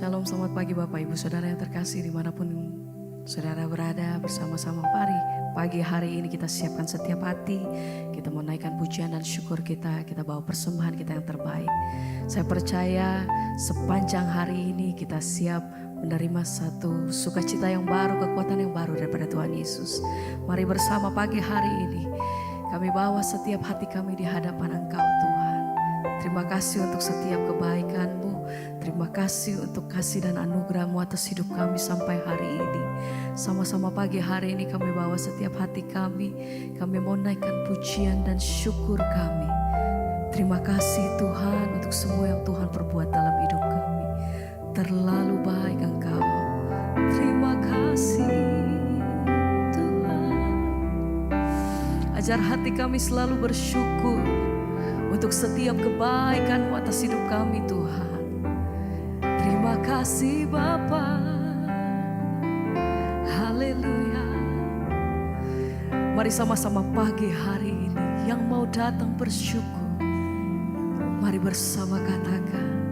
Shalom, selamat pagi Bapak Ibu Saudara yang terkasih dimanapun Saudara berada bersama-sama. Mari pagi hari ini kita siapkan setiap hati, kita mau naikkan pujian dan syukur kita bawa persembahan kita yang terbaik. Saya percaya sepanjang hari ini kita siap menerima satu sukacita yang baru, kekuatan yang baru daripada Tuhan Yesus. Mari bersama pagi hari ini kami bawa setiap hati kami di hadapan Engkau Tuhan. Terima kasih untuk setiap kebaikan-Mu. Terima kasih untuk kasih dan anugerah-Mu atas hidup kami sampai hari ini. Sama-sama pagi hari ini kami bawa setiap hati kami. Kami mau naikkan pujian dan syukur kami. Terima kasih Tuhan untuk semua yang Tuhan perbuat dalam hidup kami. Terlalu baik Engkau. Terima kasih Tuhan. Ajar hati kami selalu bersyukur untuk setiap kebaikan-Mu atas hidup kami Tuhan. Terima kasih Bapa. Haleluya. Mari sama-sama pagi hari ini yang mau datang bersyukur. Mari bersama katakan,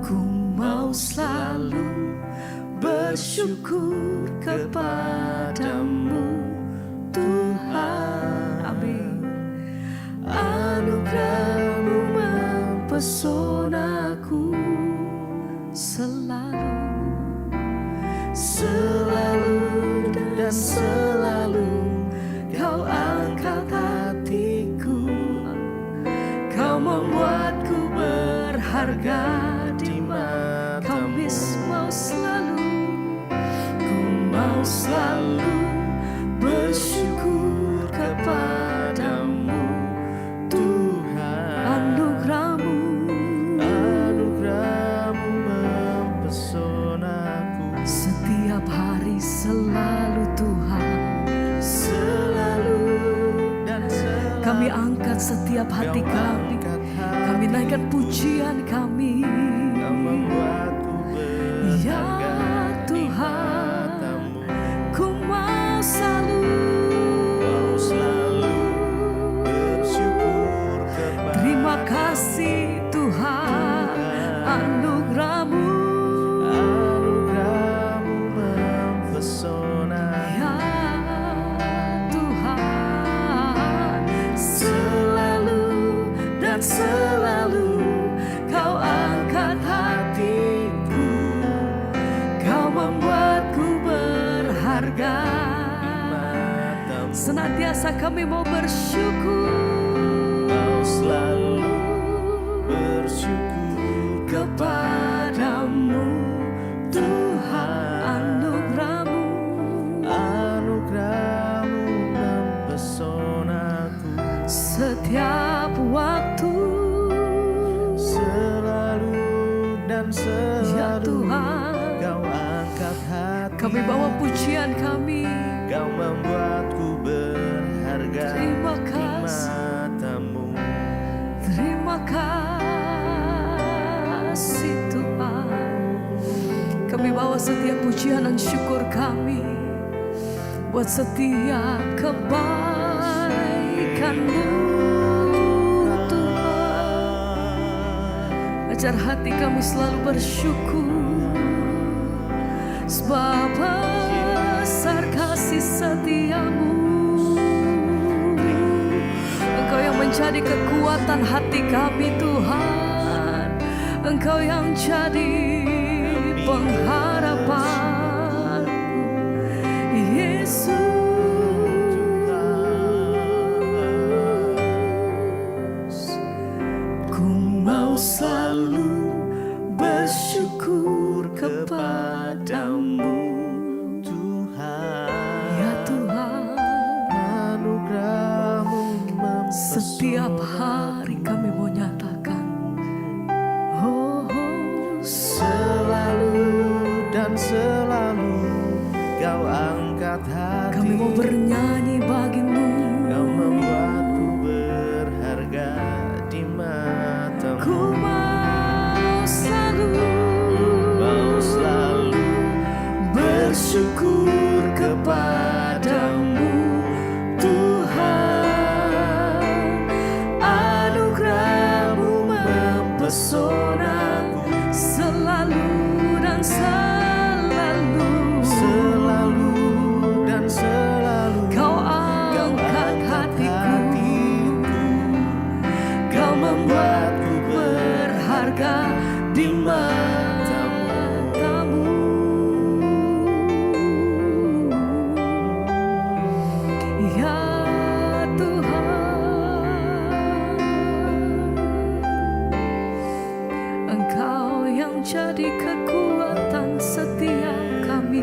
ku mau selalu bersyukur kepadamu Tuhan. Amin. Anugerah-Mu mempesonaku selalu dan selalu Kau angkat hatiku. Kau membuatku berharga di mata-Mu. Kau mau selalu, ku mau selalu bersyukur kepadamu Tuhan. Anugerah-Mu mempesonaku setiap hari, selalu Tuhan, selalu dan selalu. Kami angkat setiap hati kami, kami naikkan pujian kami. Kau membuatku berharga ya Tuhan, ku mau selalu bersyukur kepada. Terima kasih Tuhan, anugerah-Mu mempesona ya Tuhan. Selalu dan selalu Kau angkat hatiku. Kau membuatku berharga. Senantiasa kami mau bersyukur. Mau selalu bersyukur kepadamu Tuhan. Anugerah-Mu mempesonaku setiap waktu, selalu dan selalu ya Tuhan. Kau angkat hati, kami bawa pujian kami. Kau membuatku berharga. Terima kasih di mata-Mu. Terima kasih Tuhan. Kami bawa setiap pujian dan syukur kami buat setiap kebaikan-Mu Tuhan. Ajar hati kami selalu bersyukur, sebab besar kasih setia-Mu. Engkau yang menjadi kekuatan hati kami Tuhan. Engkau yang jadi pengharapan Yesus. Ku mau selalu bersyukur kepadamu Tuhan. Ya Tuhan, anugerah-Mu setiap hari kami mau nyatakan, oh, selalu dan selalu Kau angkat hati. Kami mau bernyanyi bagi-Mu. Kau membuatku berharga di mata-Mu. Ku mau selalu bersyukur kepadamu Tuhan. Anugerah-Mu mempesonaku selalu dan di matamu. Ya Tuhan, Engkau yang jadi kekuatan setiap kami,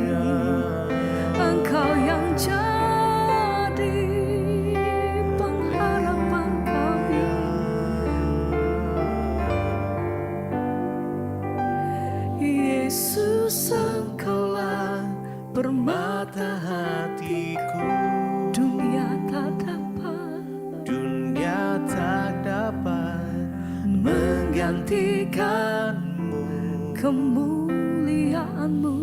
Engkau yang jadi pengharapan kami. Yesus, Engkaulah permata hatiku. Dunia tak dapat menggantikanmu, kemuliaanmu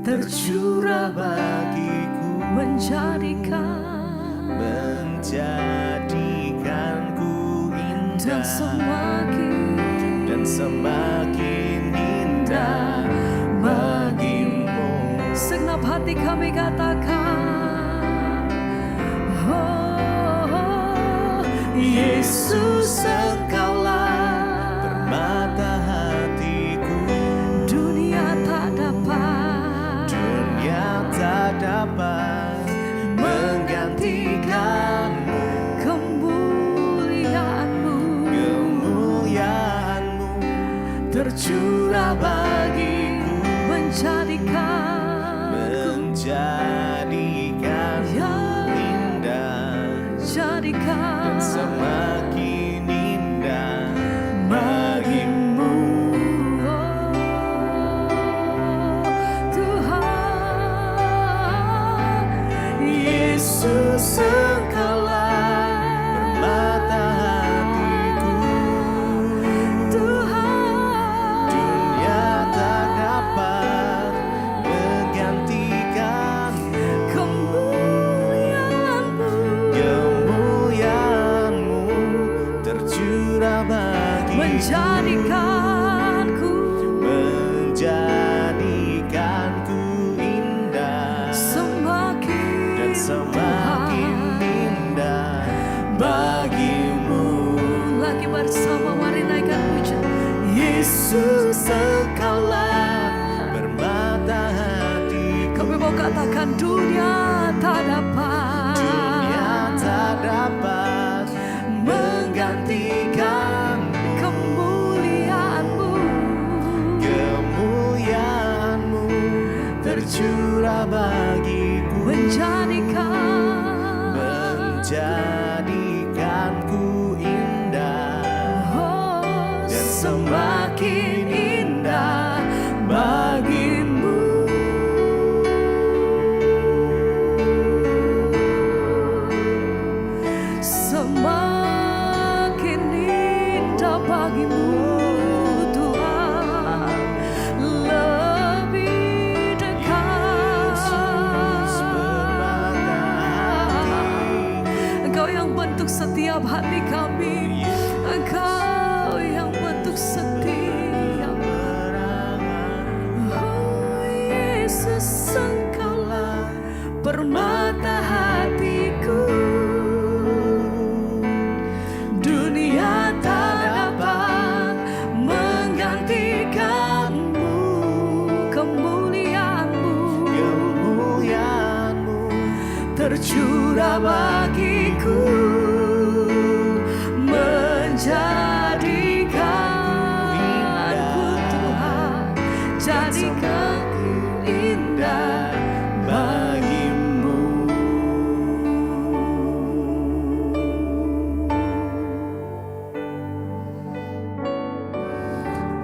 tercurah bagiku, menjadikanku indah dan semakin indah bagimu. Segenap hati kami katakan, oh, Yesus, Engkaulah permata hatiku. Dunia tak dapat menggantikanmu, kemuliaanmu tercurah bagiku, menjadikanku indah dan semakin indah bagimu. Oh, Tuhan, Yesus, Engkaulah permata hatiku. Tuhan, dunia tak dapat menggantikan kemuliaanmu tercurah bagi menjadikanku indah dan semakin indah bagimu. Lagi bersama mari naikkan pujian. Yesus, Engkaulah permata hatiku. Kami mau katakan dunia tak dapat menggantikan kemuliaanmu tercurah bagiku, menjadikanku indah dan semakin indah bagimu. Semakin indah bagimu, Tuhan, lebih dekat. Engkau yang bentuk setiap hati kami, Engkau yang bentuk setiap. Oh, Yesus, Engkaulah permata hatiku. Dunia tak dapat menggantikanmu, kemuliaanmu tercurah bagiku, menjadikanku Tuhan, jadikanku indah bagimu.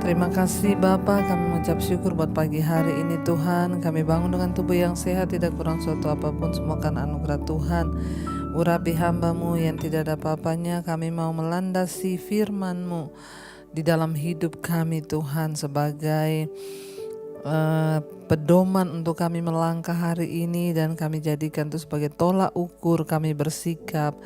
Terima kasih Bapa, kami mengucap syukur buat pagi hari ini Tuhan. Kami bangun dengan tubuh yang sehat, tidak kurang suatu apapun, semua karena anugerah Tuhan. Urapi hamba-Mu yang tidak ada apa-apanya, kami mau melandasi firman-Mu di dalam hidup kami Tuhan, sebagai pedoman untuk kami melangkah hari ini, dan kami jadikan itu sebagai tolak ukur kami bersikap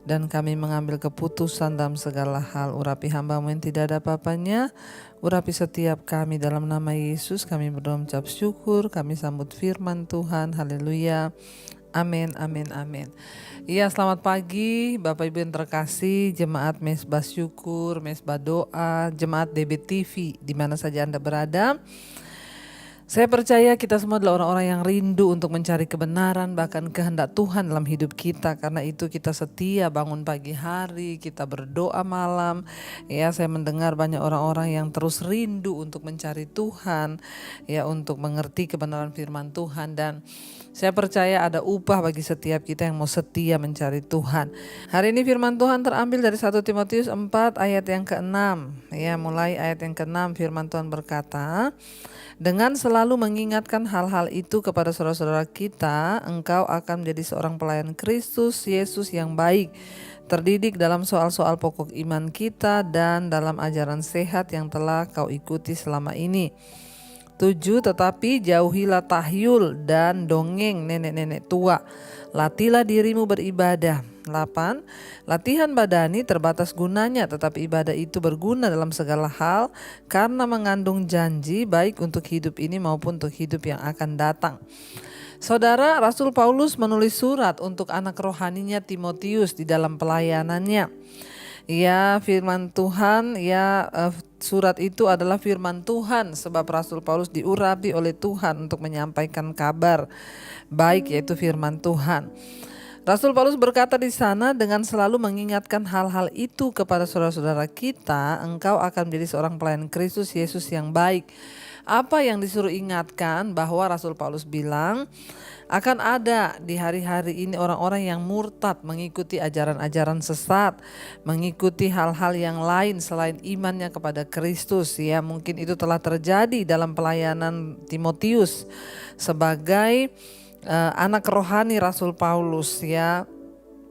dan kami mengambil keputusan dalam segala hal. Urapi hamba-Mu yang tidak ada apa-apanya, urapi setiap kami dalam nama Yesus. Kami berdoa mengucap syukur, kami sambut firman Tuhan. Haleluya. Amin, amin, amin. Iya, selamat pagi Bapak Ibu yang terkasih, jemaat Mesbah Syukur, Mesbah Doa, jemaat DBTV, di mana saja Anda berada. Saya percaya kita semua adalah orang-orang yang rindu untuk mencari kebenaran, bahkan kehendak Tuhan dalam hidup kita. Karena itu kita setia bangun pagi hari, kita berdoa malam. Ya, saya mendengar banyak orang-orang yang terus rindu untuk mencari Tuhan, ya, untuk mengerti kebenaran firman Tuhan. Dan saya percaya ada upah bagi setiap kita yang mau setia mencari Tuhan. Hari ini firman Tuhan terambil dari 1 Timotius 4 ayat yang ke-6. Ya, mulai ayat yang ke-6 firman Tuhan berkata, dengan selalu mengingatkan hal-hal itu kepada saudara-saudara kita, engkau akan menjadi seorang pelayan Kristus Yesus yang baik, terdidik dalam soal-soal pokok iman kita dan dalam ajaran sehat yang telah kau ikuti selama ini. 7. Tetapi jauhilah tahyul dan dongeng nenek-nenek tua. Latihlah dirimu beribadah. 8. Latihan badani terbatas gunanya, tetapi ibadah itu berguna dalam segala hal karena mengandung janji baik untuk hidup ini maupun untuk hidup yang akan datang. Saudara, Rasul Paulus menulis surat untuk anak rohaninya Timotius di dalam pelayanannya. Ya, firman Tuhan, surat itu adalah firman Tuhan sebab Rasul Paulus diurapi oleh Tuhan untuk menyampaikan kabar baik, yaitu firman Tuhan. Rasul Paulus berkata di sana, dengan selalu mengingatkan hal-hal itu kepada saudara-saudara kita, engkau akan menjadi seorang pelayan Kristus Yesus yang baik. Apa yang disuruh ingatkan? Bahwa Rasul Paulus bilang akan ada di hari-hari ini orang-orang yang murtad, mengikuti ajaran-ajaran sesat, mengikuti hal-hal yang lain selain imannya kepada Kristus. Ya, mungkin itu telah terjadi dalam pelayanan Timotius sebagai anak rohani Rasul Paulus. Ya,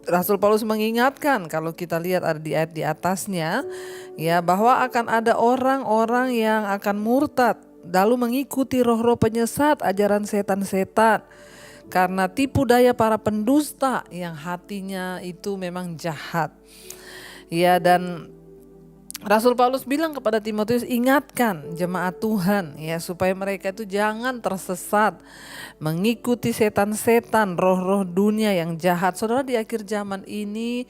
Rasul Paulus mengingatkan, kalau kita lihat ada di ayat di atasnya, ya, bahwa akan ada orang-orang yang akan murtad lalu mengikuti roh-roh penyesat, ajaran setan-setan, karena tipu daya para pendusta yang hatinya itu memang jahat. Ya, dan Rasul Paulus bilang kepada Timotius, ingatkan jemaat Tuhan, ya, supaya mereka itu jangan tersesat mengikuti setan-setan, roh-roh dunia yang jahat. Saudara, di akhir zaman ini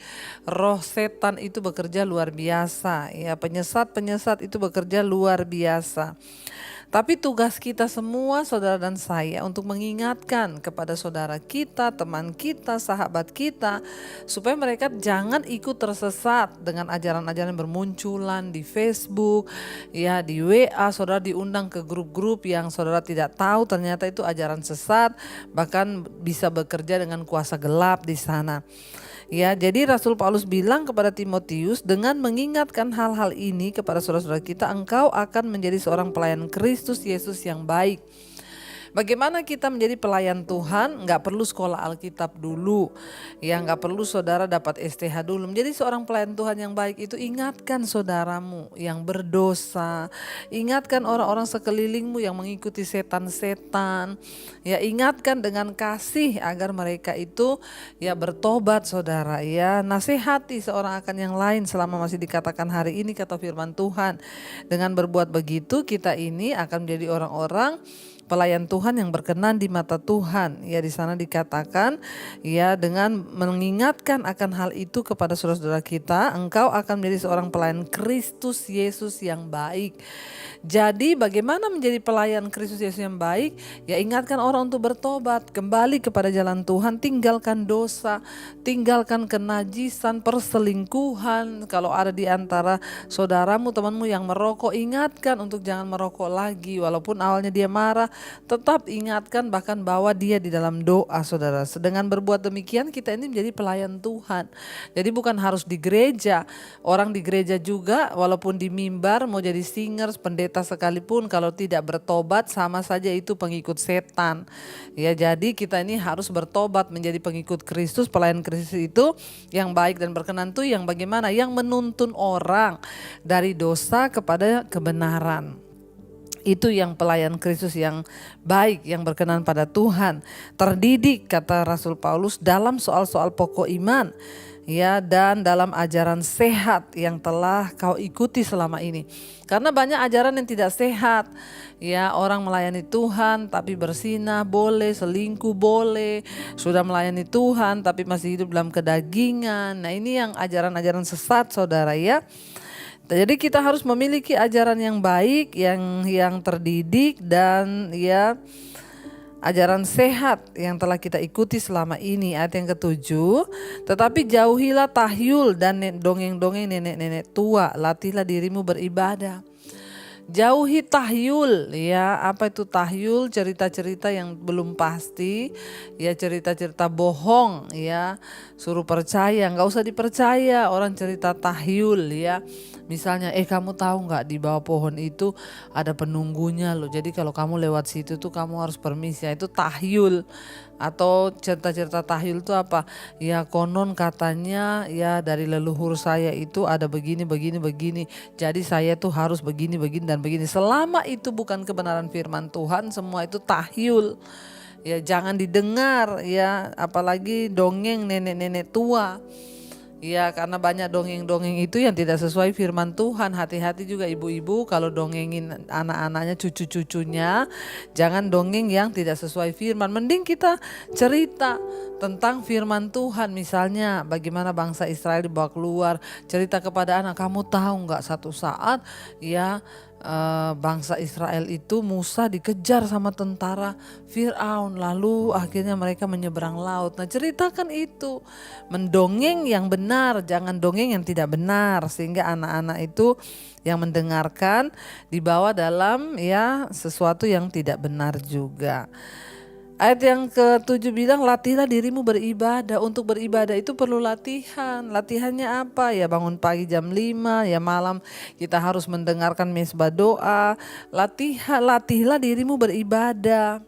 roh setan itu bekerja luar biasa, ya, penyesat-penyesat itu bekerja luar biasa. Tapi tugas kita semua, saudara dan saya, untuk mengingatkan kepada saudara kita, teman kita, sahabat kita, supaya mereka jangan ikut tersesat dengan ajaran-ajaran yang bermunculan di Facebook, ya, di WA. Saudara diundang ke grup-grup yang saudara tidak tahu ternyata itu ajaran sesat, bahkan bisa bekerja dengan kuasa gelap di sana. Ya, jadi Rasul Paulus bilang kepada Timotius, dengan mengingatkan hal-hal ini kepada saudara-saudara kita, engkau akan menjadi seorang pelayan Kristus Yesus yang baik. Bagaimana kita menjadi pelayan Tuhan? Nggak perlu sekolah Alkitab dulu, ya, nggak perlu saudara dapat STH dulu. Menjadi seorang pelayan Tuhan yang baik itu, ingatkan saudaramu yang berdosa, ingatkan orang-orang sekelilingmu yang mengikuti setan-setan, ya, ingatkan dengan kasih agar mereka itu, ya, bertobat, saudara, ya, nasihati seorang akan yang lain selama masih dikatakan hari ini kata firman Tuhan. Dengan berbuat begitu, kita ini akan menjadi orang-orang pelayan Tuhan yang berkenan di mata Tuhan. Ya, di sana dikatakan, ya, dengan mengingatkan akan hal itu kepada saudara-saudara kita, engkau akan menjadi seorang pelayan Kristus Yesus yang baik. Jadi bagaimana menjadi pelayan Kristus Yesus yang baik? Ya, ingatkan orang untuk bertobat, kembali kepada jalan Tuhan, tinggalkan dosa, tinggalkan kenajisan, perselingkuhan. Kalau ada di antara saudaramu, temanmu yang merokok, ingatkan untuk jangan merokok lagi. Walaupun awalnya dia marah, tetap ingatkan, bahkan bawa dia di dalam doa, saudara. Dengan berbuat demikian kita ini menjadi pelayan Tuhan. Jadi bukan harus di gereja. Orang di gereja juga walaupun di mimbar mau jadi singers, pendeta sekalipun, kalau tidak bertobat sama saja itu pengikut setan. Ya, jadi kita ini harus bertobat menjadi pengikut Kristus. Pelayan Kristus itu yang baik dan berkenan tuh yang bagaimana? Yang menuntun orang dari dosa kepada kebenaran. Itu yang pelayan Kristus yang baik, yang berkenan pada Tuhan. Terdidik, kata Rasul Paulus, dalam soal-soal pokok iman. ya, dan dalam ajaran sehat yang telah kau ikuti selama ini. Karena banyak ajaran yang tidak sehat, ya, orang melayani Tuhan tapi bersinah boleh, selingkuh boleh, sudah melayani Tuhan tapi masih hidup dalam kedagingan. Nah, ini yang ajaran-ajaran sesat, saudara, ya. Jadi kita harus memiliki ajaran yang baik, yang terdidik, dan ya ajaran sehat yang telah kita ikuti selama ini. Ayat yang ke-7, tetapi jauhilah tahyul dan dongeng-dongeng nenek-nenek tua, latihlah dirimu beribadah. Jauhi tahyul, ya. Apa itu tahyul? Cerita-cerita yang belum pasti, ya, cerita-cerita bohong, ya. Suruh percaya, nggak usah dipercaya orang cerita tahyul, ya. Misalnya, kamu tahu nggak di bawah pohon itu ada penunggunya loh. Jadi kalau kamu lewat situ tuh kamu harus permisi. Ya, itu tahyul. Atau cerita-cerita tahyul itu apa? Ya, konon katanya ya dari leluhur saya itu ada begini. Jadi saya tuh harus begini dan begini. Selama itu bukan kebenaran firman Tuhan, semua itu tahyul. Ya, jangan didengar, ya, apalagi dongeng nenek-nenek tua. Ya, karena banyak dongeng-dongeng itu yang tidak sesuai firman Tuhan. Hati-hati juga ibu-ibu kalau dongengin anak-anaknya, cucu-cucunya. Jangan dongeng yang tidak sesuai firman. Mending kita cerita tentang firman Tuhan. Misalnya bagaimana bangsa Israel dibawa keluar. Cerita kepada anak, kamu tahu gak satu saat ya bangsa Israel itu Musa dikejar sama tentara Fir'aun, lalu akhirnya mereka menyeberang laut. Nah, ceritakan itu, mendongeng yang benar, jangan dongeng yang tidak benar, sehingga anak-anak itu yang mendengarkan dibawa dalam ya sesuatu yang tidak benar juga. Ayat yang ke-7 bilang, latihlah dirimu beribadah. Untuk beribadah itu perlu latihan. Latihannya apa? Ya, bangun pagi jam 5, ya malam kita harus mendengarkan mesbah doa. Latihlah dirimu beribadah.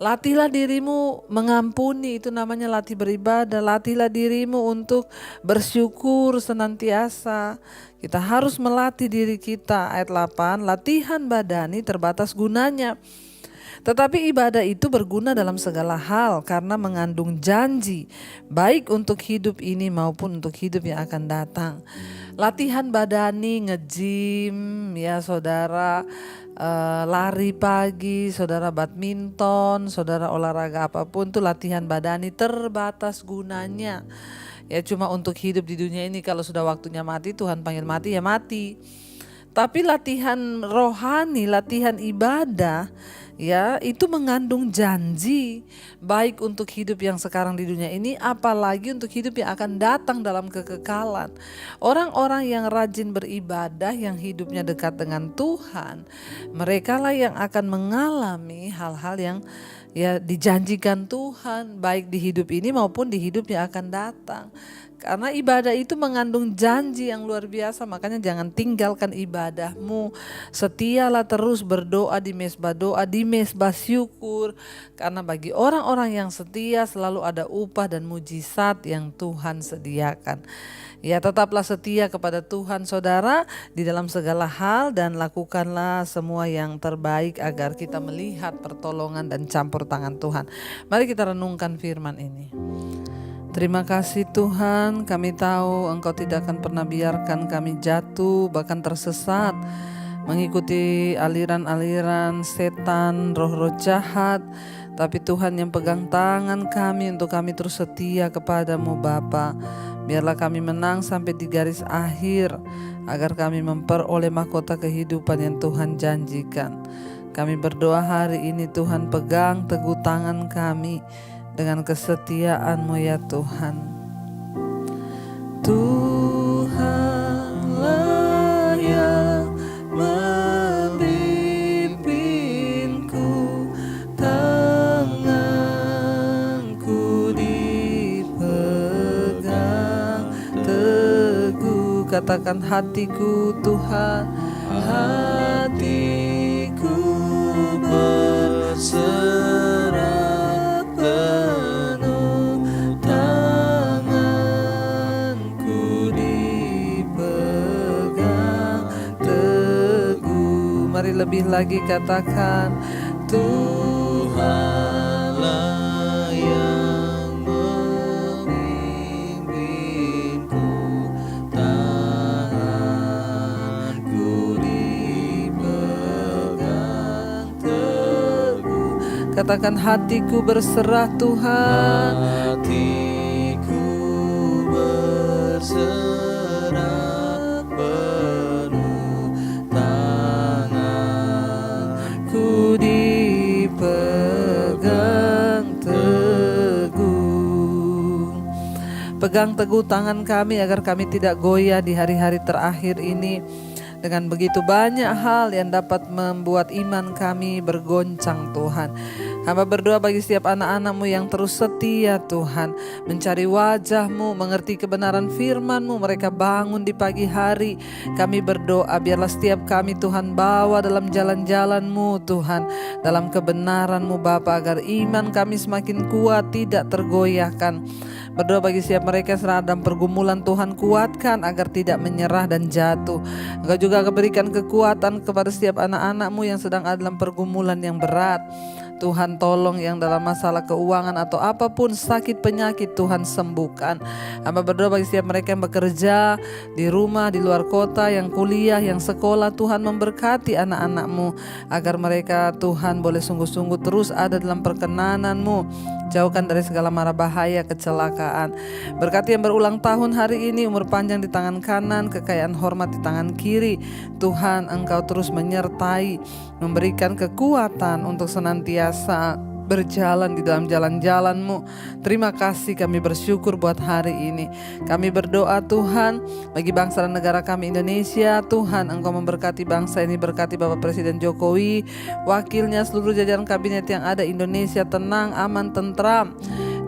Latihlah dirimu mengampuni, itu namanya latih beribadah. Latihlah dirimu untuk bersyukur senantiasa. Kita harus melatih diri kita. Ayat 8, latihan badani terbatas gunanya. Tetapi ibadah itu berguna dalam segala hal karena mengandung janji, baik untuk hidup ini maupun untuk hidup yang akan datang. Latihan badani, nge-gym, ya saudara, lari pagi, saudara badminton, saudara olahraga apapun, itu latihan badani terbatas gunanya. Ya, cuma untuk hidup di dunia ini. Kalau sudah waktunya mati, Tuhan panggil mati, ya mati. Tapi latihan rohani, latihan ibadah, ya, itu mengandung janji baik untuk hidup yang sekarang di dunia ini, apalagi untuk hidup yang akan datang dalam kekekalan. Orang-orang yang rajin beribadah, yang hidupnya dekat dengan Tuhan, mereka lah yang akan mengalami hal-hal yang ya dijanjikan Tuhan, baik di hidup ini maupun di hidup yang akan datang. Karena ibadah itu mengandung janji yang luar biasa, makanya jangan tinggalkan ibadahmu. Setialah terus berdoa di mesbah doa, di mesbah syukur. Karena bagi orang-orang yang setia selalu ada upah dan mujizat yang Tuhan sediakan. Ya, tetaplah setia kepada Tuhan saudara di dalam segala hal, dan lakukanlah semua yang terbaik agar kita melihat pertolongan dan campur tangan Tuhan. Mari kita renungkan firman ini. Terima kasih Tuhan, kami tahu Engkau tidak akan pernah biarkan kami jatuh, bahkan tersesat, mengikuti aliran-aliran setan, roh-roh jahat. Tapi Tuhan yang pegang tangan kami untuk kami terus setia kepadamu Bapa. Biarlah kami menang sampai di garis akhir, agar kami memperoleh mahkota kehidupan yang Tuhan janjikan. Kami berdoa hari ini Tuhan, pegang teguh tangan kami dengan kesetiaan-Mu ya Tuhan. Tuhanlah yang membimbingku, tanganku dipegang teguh. Katakan hatiku Tuhan, hatiku berserah penuh, tanganku dipegang teguh. Mari lebih lagi katakan, Tuhanlah yang membimbingku, katakan hatiku berserah Tuhan. Hatiku berserah penuh, tanganku dipegang teguh. Pegang teguh tangan kami agar kami tidak goyah di hari-hari terakhir ini dengan begitu banyak hal yang dapat membuat iman kami bergoncang Tuhan. Hamba berdoa bagi setiap anak-anak-Mu yang terus setia Tuhan, mencari wajah-Mu, mengerti kebenaran firman-Mu. Mereka bangun di pagi hari. Kami berdoa biarlah setiap kami Tuhan bawa dalam jalan-jalan-Mu Tuhan, dalam kebenaran-Mu Bapa, agar iman kami semakin kuat, tidak tergoyahkan. Berdoa bagi setiap mereka yang sedang dalam pergumulan, Tuhan kuatkan agar tidak menyerah dan jatuh. Engkau juga berikan kekuatan kepada setiap anak-anak-Mu yang sedang ada dalam pergumulan yang berat. Tuhan tolong yang dalam masalah keuangan atau apapun sakit penyakit, Tuhan sembuhkan. Hamba berdoa bagi setiap mereka yang bekerja di rumah, di luar kota, yang kuliah, yang sekolah. Tuhan memberkati anak-anak-Mu agar mereka Tuhan boleh sungguh-sungguh terus ada dalam perkenan-Mu. Jauhkan dari segala mara bahaya, kecelakaan. Berkati yang berulang tahun hari ini, umur panjang di tangan kanan, kekayaan hormat di tangan kiri. Tuhan, Engkau terus menyertai, memberikan kekuatan untuk senantiasa berjalan di dalam jalan-jalan-Mu. Terima kasih, kami bersyukur buat hari ini. Kami berdoa Tuhan bagi bangsa dan negara kami Indonesia. Tuhan, Engkau memberkati bangsa ini, berkati Bapak Presiden Jokowi, wakilnya, seluruh jajaran kabinet yang ada. Indonesia tenang, aman, tentram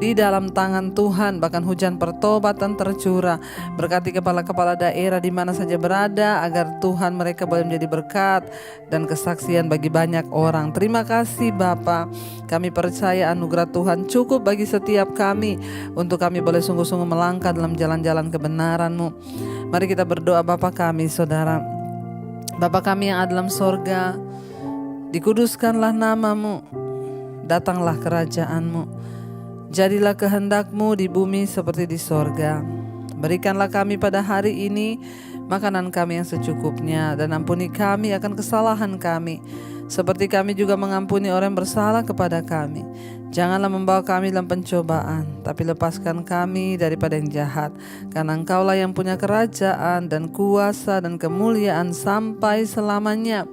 di dalam tangan Tuhan. Bahkan hujan pertobatan tercurah. Berkati kepala-kepala daerah di mana saja berada, agar Tuhan mereka boleh menjadi berkat dan kesaksian bagi banyak orang. Terima kasih Bapa. Kami percaya anugerah Tuhan cukup bagi setiap kami untuk kami boleh sungguh-sungguh melangkah dalam jalan-jalan kebenaran-Mu. Mari kita berdoa. Bapa kami, Saudara, Bapa kami yang ada dalam sorga, dikuduskanlah nama-Mu, datanglah kerajaan-Mu. Jadilah kehendak-Mu di bumi seperti di sorga. Berikanlah kami pada hari ini makanan kami yang secukupnya, dan ampuni kami akan kesalahan kami, seperti kami juga mengampuni orang yang bersalah kepada kami. Janganlah membawa kami dalam pencobaan, tapi lepaskan kami daripada yang jahat. Karena Engkaulah yang punya kerajaan dan kuasa dan kemuliaan sampai selamanya.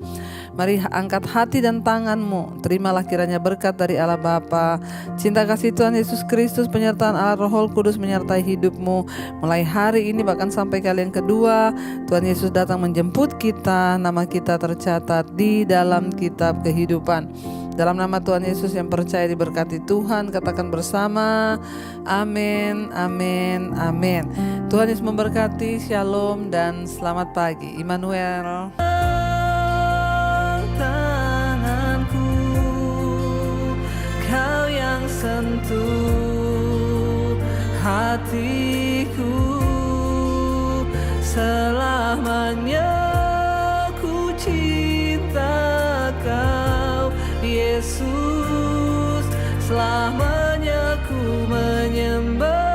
Mari angkat hati dan tangan-Mu. Terimalah kiranya berkat dari Allah Bapa, cinta kasih Tuhan Yesus Kristus, penyertaan Allah Roh Kudus menyertai hidup-Mu mulai hari ini bahkan sampai kali yang kedua Tuhan Yesus datang menjemput kita. Nama kita tercatat di dalam kitab kehidupan. Dalam nama Tuhan Yesus yang percaya diberkati Tuhan, katakan bersama, amin, amin, amin. Tuhan Yesus memberkati, shalom dan selamat pagi. Immanuel. Tanganku, Kau yang sentuh hatiku, selamanya ku cinta Kau Yesus, selamanya ku menyembah